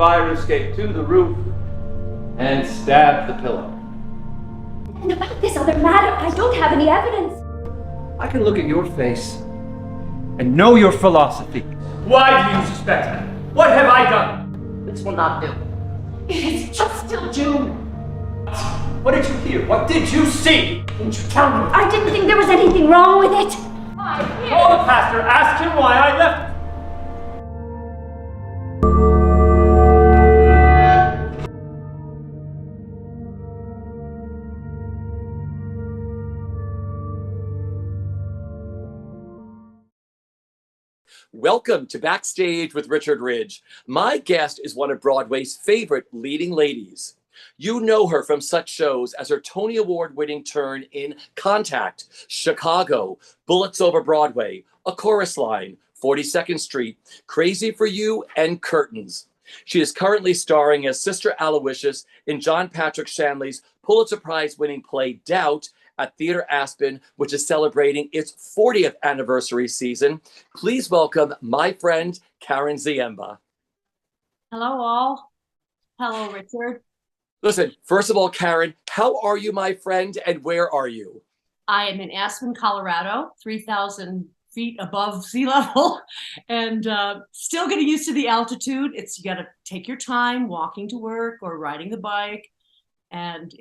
fire escape to the roof and stabbed the pillar. And about this other matter, I don't have any evidence. I can look at your face and know your philosophy. Why do you suspect me? What have I done? This will not do. It's just till June. What did you hear? What did you see? Didn't you tell me? I didn't think there was anything wrong with it. Call the pastor, ask him why I left. Welcome to Backstage with Richard Ridge. My guest is one of Broadway's favorite leading ladies. You know her from such shows as her Tony Award-winning turn in Contact, Chicago, Bullets Over Broadway, A Chorus Line, 42nd Street, Crazy for You, and Curtains. She is currently starring as Sister Aloysius in John Patrick Shanley's Pulitzer Prize-winning play Doubt at Theatre Aspen, which is celebrating its 40th anniversary season. Please welcome my friend, Karen Ziemba. Hello, all. Hello, Richard. Listen, first of all, Karen, how are you, my friend, and where are you? I am in Aspen, Colorado, 3,000 feet above sea level, and still getting used to the altitude. You got to take your time walking to work or riding the bike. And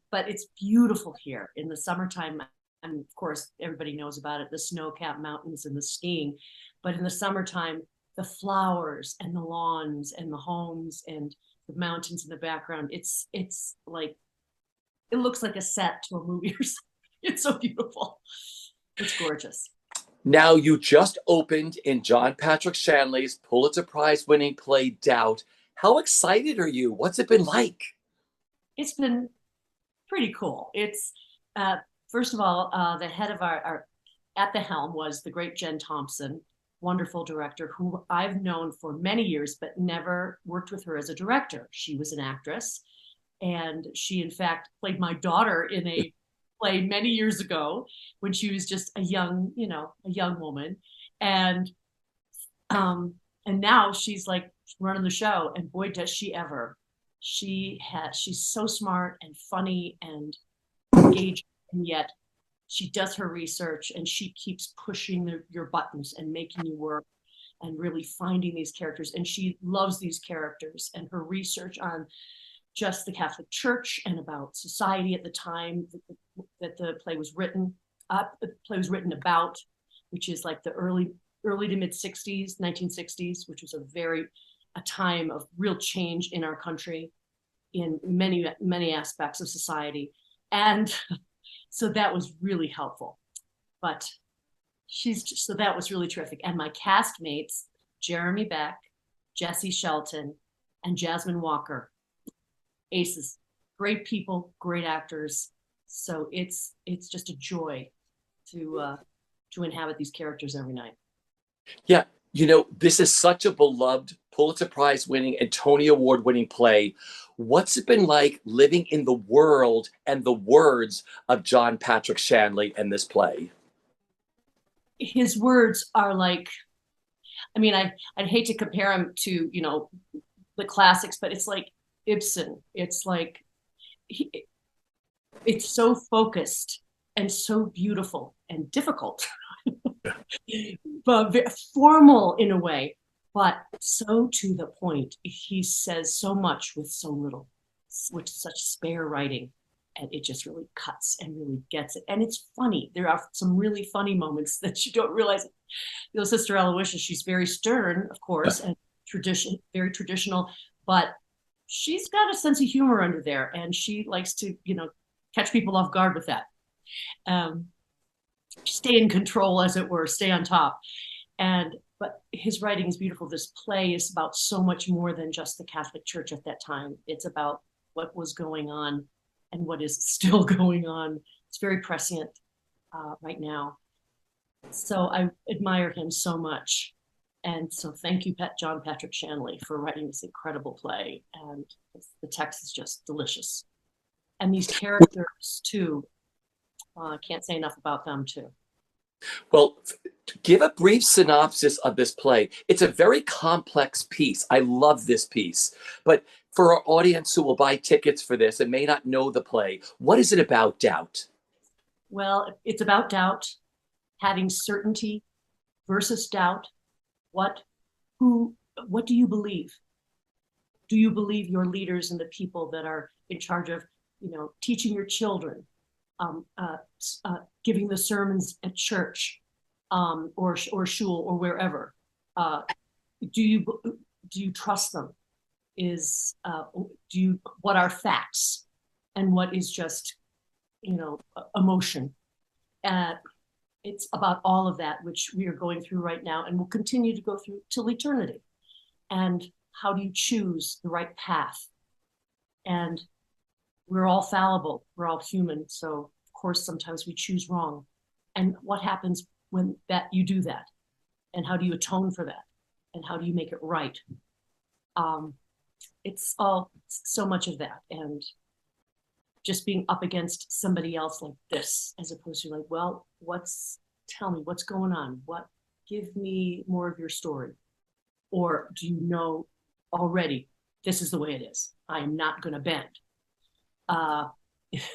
but it's beautiful here in the summertime. And of course, everybody knows about it, the snow-capped mountains and the skiing. But in the summertime, the flowers and the lawns and the homes and the mountains in the background, it's like, it looks like a set to a movie or something. It's so beautiful. It's gorgeous. Now, you just opened in John Patrick Shanley's Pulitzer Prize-winning play Doubt. How excited are you? What's it been like? It's been pretty cool. It's, first of all, the head of our at the helm was the great Jen Thompson, wonderful director who I've known for many years, but never worked with her as a director. She was an actress, and she, in fact, played my daughter in a play many years ago when she was just a young woman. And now she's like running the show, and boy, does she ever. She's so smart and funny and engaged, and yet she does her research and she keeps pushing your buttons and making you work and really finding these characters. And she loves these characters, and her research on just the Catholic Church and about society at the time that the play was written about, which is like the early to mid 60s, 1960s, which was a time of real change in our country in many aspects of society. And so that was really helpful. But so that was really terrific. And my castmates, Jeremy Beck, Jesse Shelton, and Jasmine Walker, aces, great people, great actors. So it's just a joy to inhabit these characters every night. Yeah, you know, this is such a beloved Pulitzer Prize winning and Tony Award winning play. What's it been like living in the world and the words of John Patrick Shanley in this play? His words are like, I mean, I'd hate to compare him to, the classics, but it's like Ibsen. It's like, it's so focused and so beautiful and difficult, but very formal in a way, but so to the point. He says so much with so little, with such spare writing, and it just really cuts and really gets it. And it's funny. There are some really funny moments that you don't realize. Sister Aloysius, she's very stern, of course, and very traditional, but she's got a sense of humor under there, and she likes to, catch people off guard with that. Stay in control, as it were, stay on top. But his writing is beautiful. This play is about so much more than just the Catholic Church at that time. It's about what was going on and what is still going on. It's very prescient right now. So I admire him so much. And so thank you, John Patrick Shanley, for writing this incredible play. And the text is just delicious. And these characters, too, I can't say enough about them, too. Well, to give a brief synopsis of this play. It's a very complex piece. I love this piece. But for our audience who will buy tickets for this and may not know the play, what is it about, Doubt? Well, it's about doubt, having certainty versus doubt. What, who, what do you believe? Do you believe your leaders and the people that are in charge of, teaching your children, giving the sermons at church, or shul or wherever? Do you trust them? What are facts and what is just, emotion? It's about all of that, which we are going through right now and will continue to go through till eternity. And how do you choose the right path? And we're all fallible, we're all human. So of course, sometimes we choose wrong. And what happens when you do that? And how do you atone for that? And how do you make it right? It's all so much of that. And just being up against somebody else like this, as opposed to like, well, tell me what's going on? Give me more of your story. Or do you know already, this is the way it is. I am not going to bend.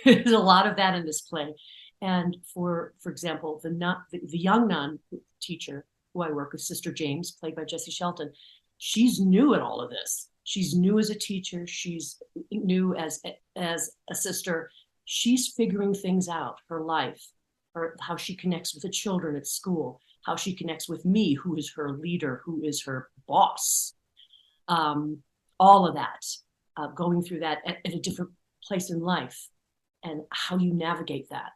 There's a lot of that in this play. And for example, the young nun teacher who I work with, Sister James, played by Jessie Shelton, she's new at all of this. She's new as a teacher. She's new as a sister. She's figuring things out, her life, how she connects with the children at school, how she connects with me, who is her leader, who is her boss. All of that, going through that at a different place in life, and how you navigate that.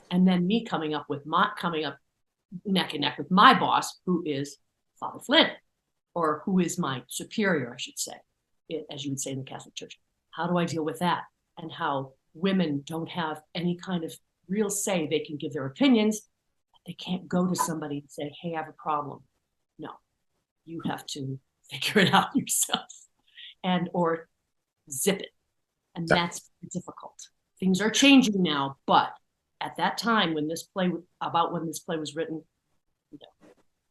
And then me coming up neck and neck with my boss, who is Father Flynn, or who is my superior, I should say, as you would say in the Catholic Church. How do I deal with that? And how women don't have any kind of real say. They can give their opinions. They can't go to somebody and say, hey, I have a problem. No, you have to figure it out yourself or zip it. And that's difficult. Things are changing now, but at that time when this play was written,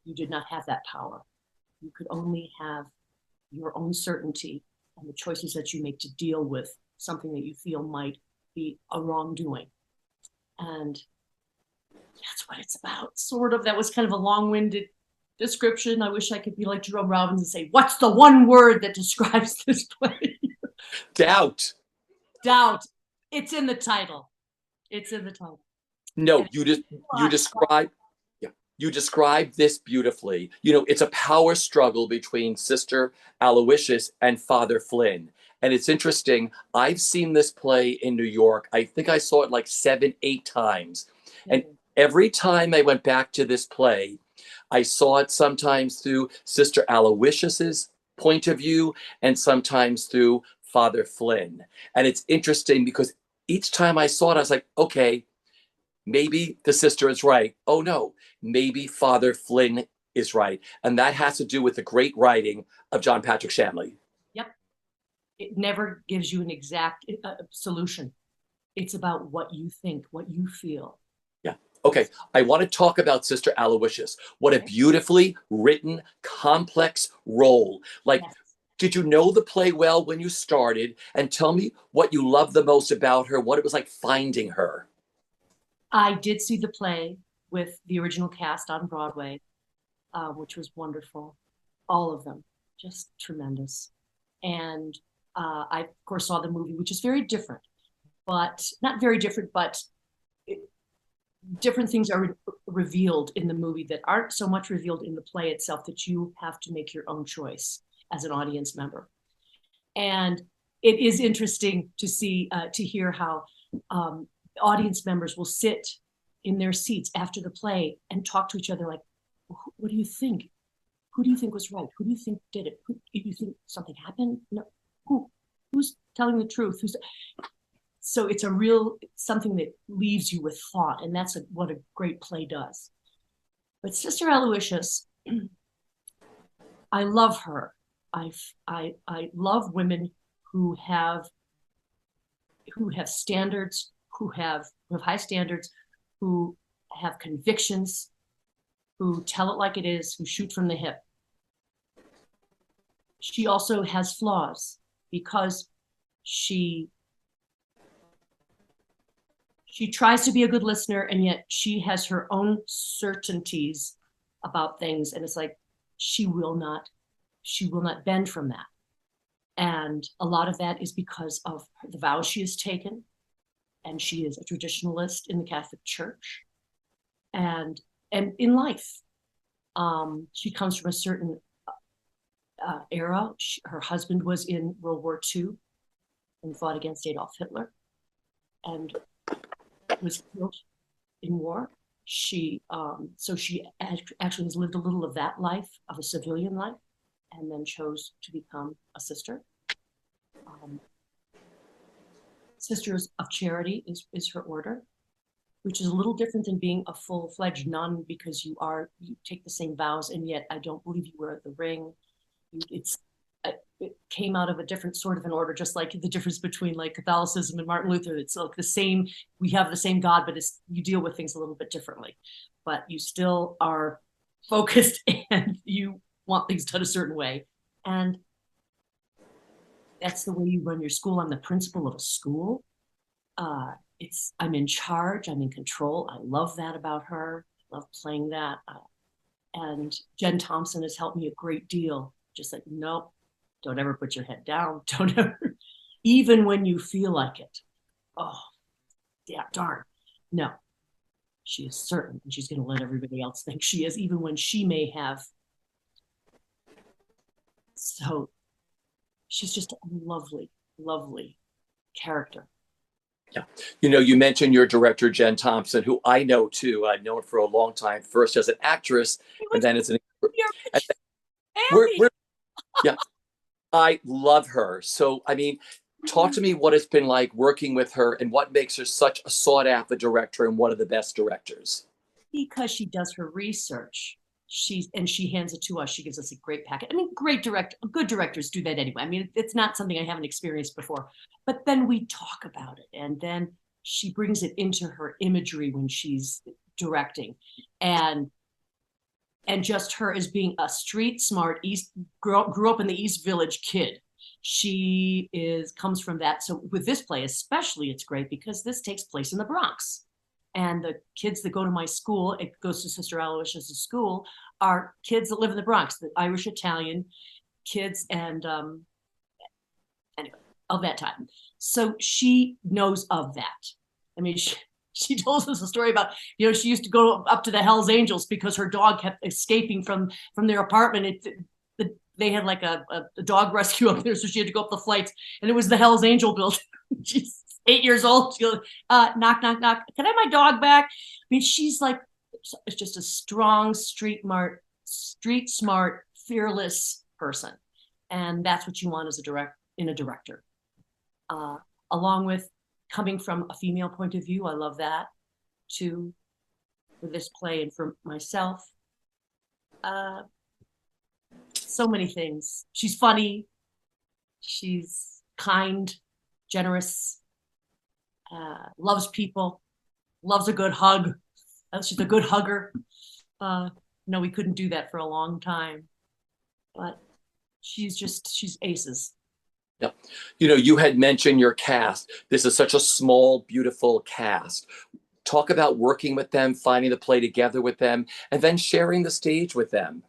you did not have that power. You could only have your own certainty and the choices that you make to deal with something that you feel might be a wrongdoing. And that's what it's about, sort of. That was kind of a long-winded description. I wish I could be like Jerome Robbins and say, what's the one word that describes this play? Doubt. Doubt. It's in the title. It's in the title. No, you described this beautifully. It's a power struggle between Sister Aloysius and Father Flynn. And it's interesting. I've seen this play in New York. I think I saw it like 7, 8 times. And every time I went back to this play, I saw it sometimes through Sister Aloysius's point of view and sometimes through Father Flynn. And it's interesting because each time I saw it, I was like, okay, maybe the sister is right. Oh no, maybe Father Flynn is right. And that has to do with the great writing of John Patrick Shanley. Yep. It never gives you an exact solution. It's about what you think, what you feel. Yeah. Okay. I want to talk about Sister Aloysius. What a beautifully written, complex role. Like, yes. Did you know the play well when you started? And tell me what you loved the most about her, what it was like finding her. I did see the play with the original cast on Broadway, which was wonderful. All of them, just tremendous. And I, of course, saw the movie, which is very different, but not very different, but different things are revealed in the movie that aren't so much revealed in the play itself, that you have to make your own choice as an audience member. And it is interesting to see, to hear how audience members will sit in their seats after the play and talk to each other like, what do you think? Who do you think was right? Who do you think did it? Do you think something happened? No. Who's telling the truth? So it's something that leaves you with thought, and that's what a great play does. But Sister Aloysius, I love her. I love women who have standards, who have high standards, who have convictions, who tell it like it is, who shoot from the hip. She also has flaws because she tries to be a good listener, and yet she has her own certainties about things. And it's like, she will not bend from that. And a lot of that is because of the vows she has taken. And she is a traditionalist in the Catholic Church. And in life, she comes from a certain era. Her husband was in World War II and fought against Adolf Hitler and was killed in war. So she actually has lived a little of that life, of a civilian life, and then chose to become a sister. Sisters of Charity is her order, which is a little different than being a full-fledged nun, because you take the same vows, and yet I don't believe you wear the ring. It came out of a different sort of an order, just like the difference between like Catholicism and Martin Luther. It's like the same, we have the same God, but you deal with things a little bit differently. But you still are focused and you want things done a certain way. And that's the way you run your school. I'm the principal of a school. I'm in charge, I'm in control. I love that about her. I love playing that. And Jen Thompson has helped me a great deal. Just like, nope, don't ever put your head down. Don't ever, even when you feel like it. Oh, yeah, darn. No, she is certain, and she's going to let everybody else think she is, even when she may have. So she's just a lovely, lovely character. Yeah. You mentioned your director, Jen Thompson, who I know too. I've known for a long time, first as an actress and then as an. Yeah, I love her. So, I mean, talk to me what it's been like working with her and what makes her such a sought after director and one of the best directors. Because she does her research. She hands it to us. She gives us a great packet. I mean, good directors do that anyway. I mean, it's not something I haven't experienced before, but then we talk about it, and then she brings it into her imagery when she's directing, and just her as being a street smart grew up in the East Village kid. She comes from that. So with this play, especially, it's great because this takes place in the Bronx. And the kids that go to my school, it goes to Sister Aloysius' school, are kids that live in the Bronx, the Irish Italian kids, and anyway, of that time. So she knows of that. I mean, she told us a story about, she used to go up to the Hells Angels because her dog kept escaping from their apartment. They had like a dog rescue up there, so she had to go up the flights, and it was the Hells Angel building. She's 8 years old. She goes, knock, knock, knock. Can I have my dog back? I mean, she's like, it's just a strong, street smart, fearless person. And that's what you want as in a director. Along with coming from a female point of view, I love that too, for this play and for myself. So many things. She's funny. She's kind, generous, loves people, loves a good hug. She's a good hugger. No, we couldn't do that for a long time, but she's aces. Yeah. You had mentioned your cast. This is such a small, beautiful cast. Talk about working with them, finding the play together with them, and then sharing the stage with them.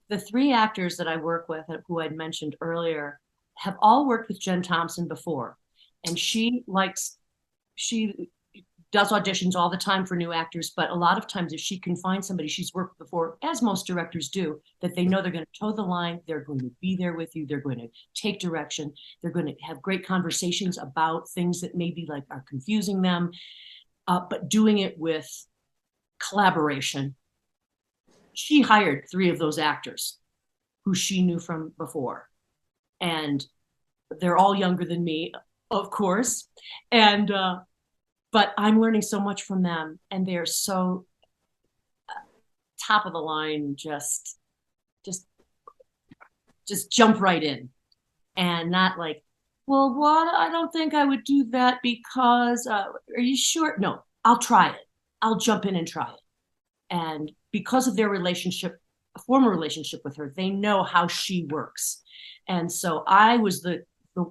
The three actors that I work with, who I'd mentioned earlier, have all worked with Jen Thompson before. And she does auditions all the time for new actors, but a lot of times if she can find somebody she's worked before, as most directors do, that they know they're going to toe the line, they're going to be there with you, they're going to take direction, they're going to have great conversations about things that maybe like are confusing them, but doing it with collaboration. She hired 3 of those actors who she knew from before, and they're all younger than me, of course, and but I'm learning so much from them, and they're so top of the line, just jump right in, and not like, well, what? I don't think I would do that because, are you sure? No, I'll try it. I'll jump in and try it. And because of their relationship, a former relationship with her, they know how she works. And so I was the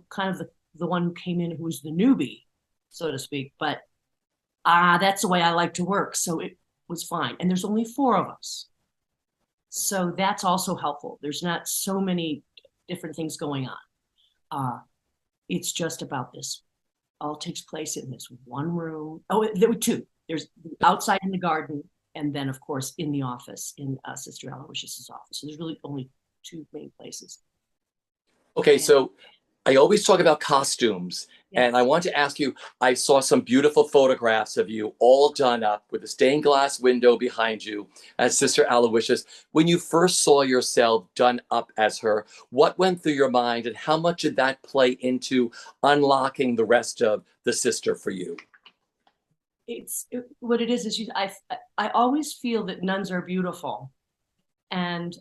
kind of the one who came in who was the newbie, so to speak. But that's the way I like to work. So it was fine. And there's only 4 of us. So that's also helpful. There's not so many different things going on. It's just about this. All takes place in this one room. Oh, there were 2. There's outside in the garden, and then, of course, in the office, in Sister Aloysius's office. So there's really only 2 main places. Okay, so I always talk about costumes, Yes. and I want to ask you, I saw some beautiful photographs of you all done up with a stained glass window behind you as Sister Aloysius. When you first saw yourself done up as her, what went through your mind and how much did that play into unlocking the rest of the sister for you? What it is I always feel that nuns are beautiful, and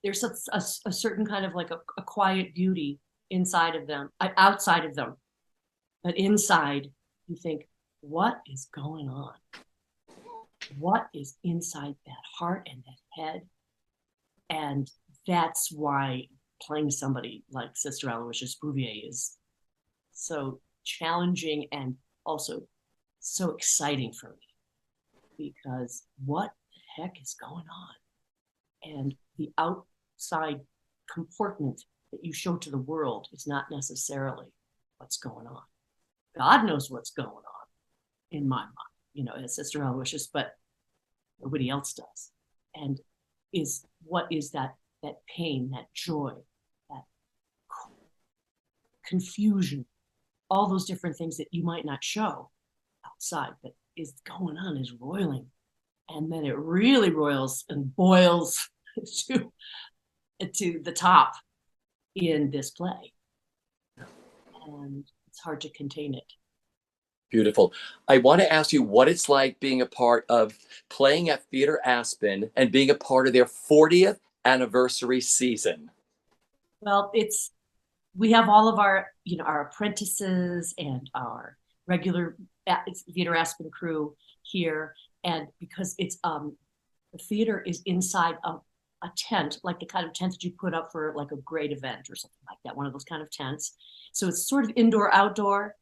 there's a certain kind of like a quiet beauty inside of them, outside of them, but inside you think, what is going on? What is inside that heart and that head? And that's why playing somebody like Sister Aloysius Bouvier is so challenging and also so exciting for me, because what the heck is going on? And the outside comportment that you show to the world is not necessarily what's going on. God knows what's going on in my mind, as Sister Aloysius, but nobody else does. And what is that pain, that joy, that confusion, all those different things that you might not show outside, but is going on, is roiling. And then it really roils and boils to the top in this play. And it's hard to contain it. Beautiful. I want to ask you what it's like being a part of playing at Theatre Aspen and being a part of their 40th anniversary season. Well, we have all of our apprentices and our regular Theatre Aspen crew here. And because it's the theater is inside a tent, like the kind of tent that you put up for like a great event or something like that, one of those kind of tents. So it's sort of indoor, outdoor.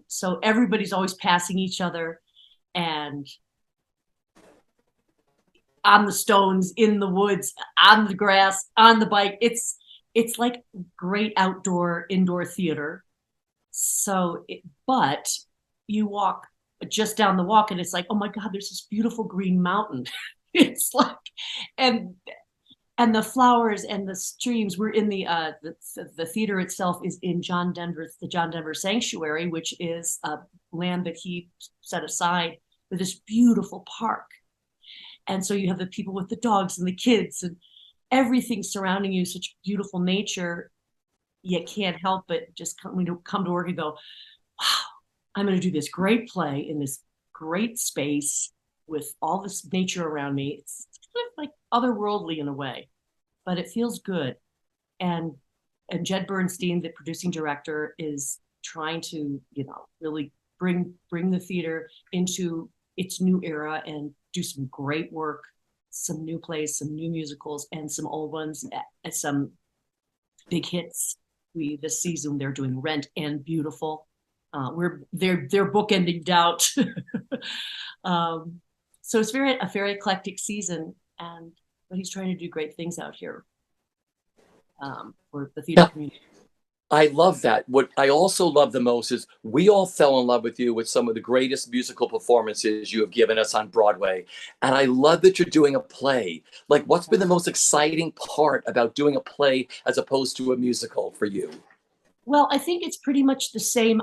So everybody's always passing each other, and on the stones, in the woods, on the grass, on the bike. It's like great outdoor, indoor theater. So, but you walk just down the walk and it's like, oh my God, there's this beautiful green mountain. It's like, and the flowers and the streams. We're in the theater itself is in the John Denver Sanctuary, which is a land that he set aside for this beautiful park. And so you have the people with the dogs and the kids and everything surrounding you, such beautiful nature. You can't help but just come to work and go, wow, I'm going to do this great play in this great space with all this nature around me. It's kind of like otherworldly in a way, but it feels good. And Jed Bernstein, the producing director, is trying to, really bring the theater into its new era and do some great work, some new plays, some new musicals, and some old ones, and some big hits. This season they're doing Rent and Beautiful. They're bookending Doubt. So it's a very eclectic season, but he's trying to do great things out here for the theater community. I love that. What I also love the most is we all fell in love with you with some of the greatest musical performances you have given us on Broadway. And I love that you're doing a play. Like, what's been the most exciting part about doing a play as opposed to a musical for you? Well, I think it's pretty much the same,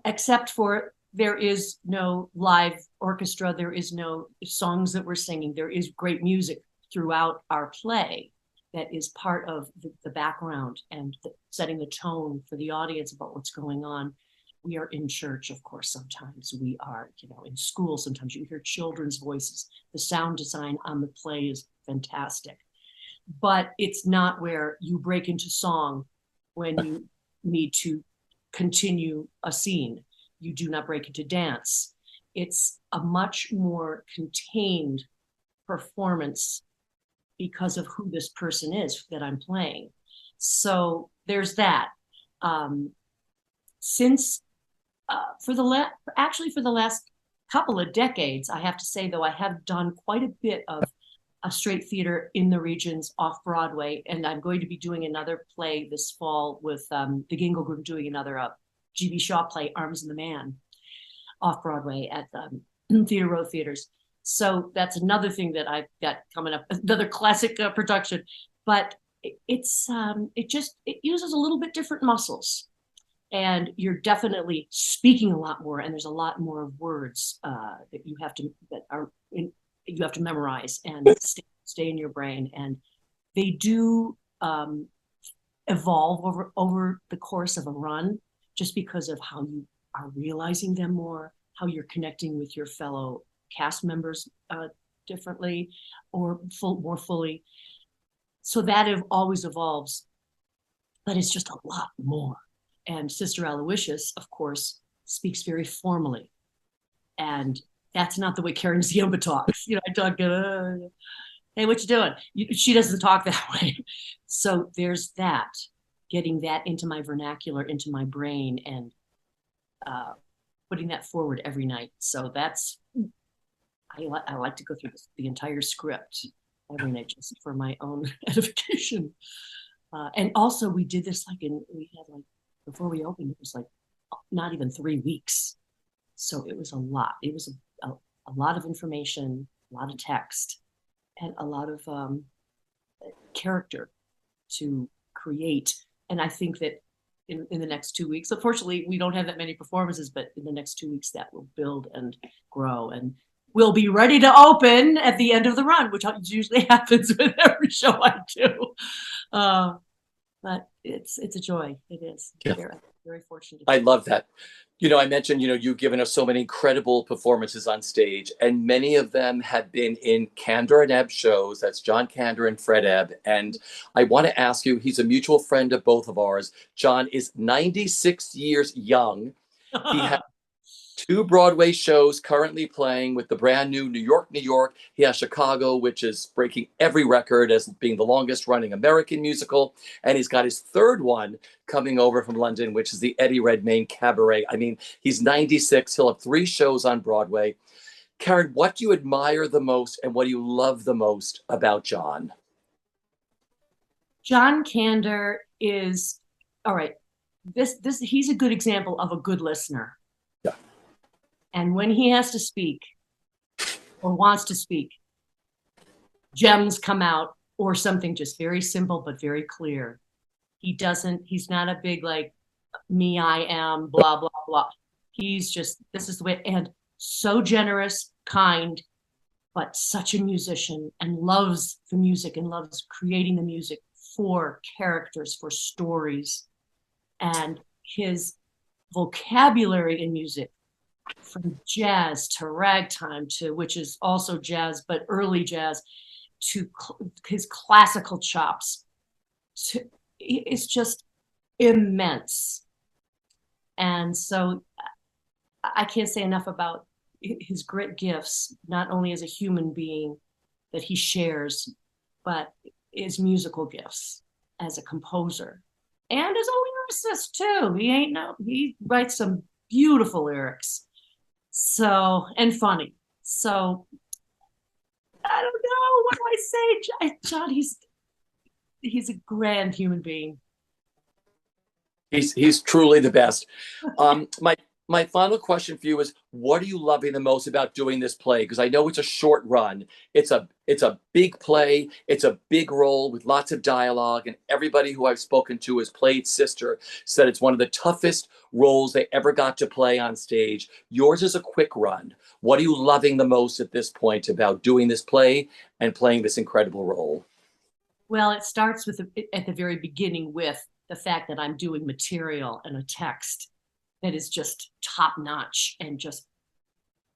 except for there is no live orchestra. There is no songs that we're singing. There is great music throughout our play that is part of the background and setting the tone for the audience about what's going on. We are in church, of course, sometimes. We are, in school, sometimes you hear children's voices. The sound design on the play is fantastic. But it's not where you break into song when you need to continue a scene. You do not break into dance. it's a much more contained performance because of who this person is that I'm playing. So there's that. Since for the last couple of decades, I have to say, though, I have done quite a bit of a straight theater in the regions off Broadway, and I'm going to be doing another play this fall with the Gingle Group, doing another G.B. Shaw play, Arms and the Man, off Broadway at Theater Row Theaters. So that's another thing that I've got coming up, another classic production. But it uses a little bit different muscles, and you're definitely speaking a lot more, and there's a lot more of words that you have to memorize and stay in your brain. And they do evolve over the course of a run, just because of how you are realizing them more, how you're connecting with your fellow cast members differently or more fully. So that always evolves, but it's just a lot more. And Sister Aloysius, of course, speaks very formally. And that's not the way Karen Ziemba talks. I talk, hey, what you doing? She doesn't talk that way. So there's that, getting that into my vernacular, into my brain, and putting that forward every night. So that's, I like to go through the entire script every night just for my own edification. And also we did this before we opened, it was not even 3 weeks. So it was a lot. It was a lot of information, a lot of text, and a lot of character to create. And I think that in the next 2 weeks, unfortunately, we don't have that many performances, but in the next 2 weeks that will build and grow, and we'll be ready to open at the end of the run, which usually happens with every show I do. But it's a joy. It is. Yeah. Very fortunate. I love that. I mentioned, you've given us so many incredible performances on stage, and many of them have been in Kander and Ebb shows. That's John Kander and Fred Ebb. And I want to ask you, he's a mutual friend of both of ours. John is 96 years young. He has 2 Broadway shows currently playing with the brand new New York, New York. He has Chicago, which is breaking every record as being the longest running American musical. And he's got his 3rd one coming over from London, which is the Eddie Redmayne Cabaret. I mean, he's 96. He'll have 3 shows on Broadway. Karen, what do you admire the most and what do you love the most about John? John Kander is, all right, he's a good example of a good listener. Yeah. And when he has to speak or wants to speak, gems come out, or something just very simple but very clear. He's not a big me, I am, blah, blah, blah. He's just, this is the way, and so generous, kind, but such a musician, and loves the music and loves creating the music for characters, for stories. And his vocabulary in music, from jazz to ragtime to, which is also jazz, but early jazz, to his classical chops, it's just immense. And so I can't say enough about his great gifts, not only as a human being that he shares, but his musical gifts as a composer and as a lyricist too. He writes some beautiful lyrics. So, and funny. So I don't know, what do I say? John, he's a grand human being. He's truly the best. My final question for you is, what are you loving the most about doing this play? Because I know it's a short run. It's a big play. It's a big role with lots of dialogue. And everybody who I've spoken to has played Sister said it's one of the toughest roles they ever got to play on stage. Yours is a quick run. What are you loving the most at this point about doing this play and playing this incredible role? Well, it starts at the very beginning with the fact that I'm doing material and a text that is just top notch and just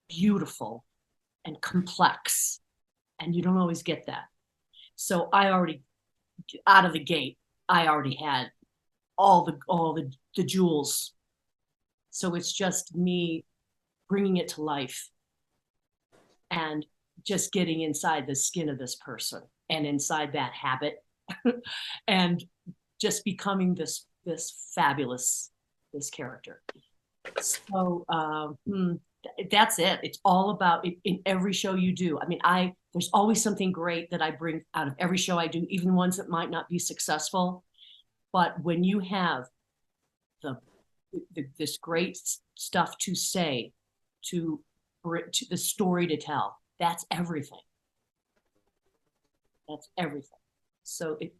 beautiful and complex. And you don't always get that. So I already, out of the gate, I already had all the jewels. So it's just me bringing it to life and just getting inside the skin of this person and inside that habit and just becoming this fabulous, this character. So that's it. It's all about it in every show you do. I mean, there's always something great that I bring out of every show I do, even ones that might not be successful. But when you have this great stuff to say, to the story to tell, that's everything. That's everything. So it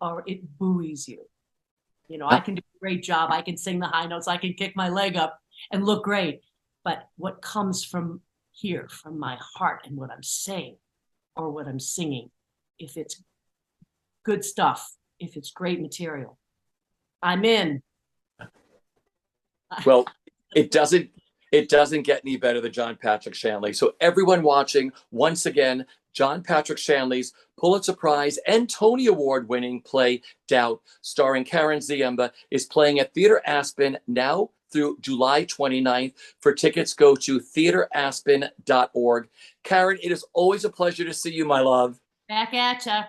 buoys you. You know, I can do a great job. I can sing the high notes. I can kick my leg up and look great. But what comes from here, from my heart and what I'm saying or what I'm singing, if it's good stuff, if it's great material, I'm in. Well, it doesn't get any better than John Patrick Shanley. So everyone watching, once again, John Patrick Shanley's Pulitzer Prize and Tony Award winning play Doubt, starring Karen Ziemba, is playing at Theatre Aspen now through July 29th. For tickets, go to theatreaspen.org. Karen, it is always a pleasure to see you, my love. Back at ya.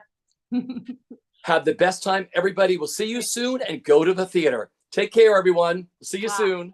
Have the best time, everybody. We'll see you soon, and go to the theater. Take care, everyone. See you soon.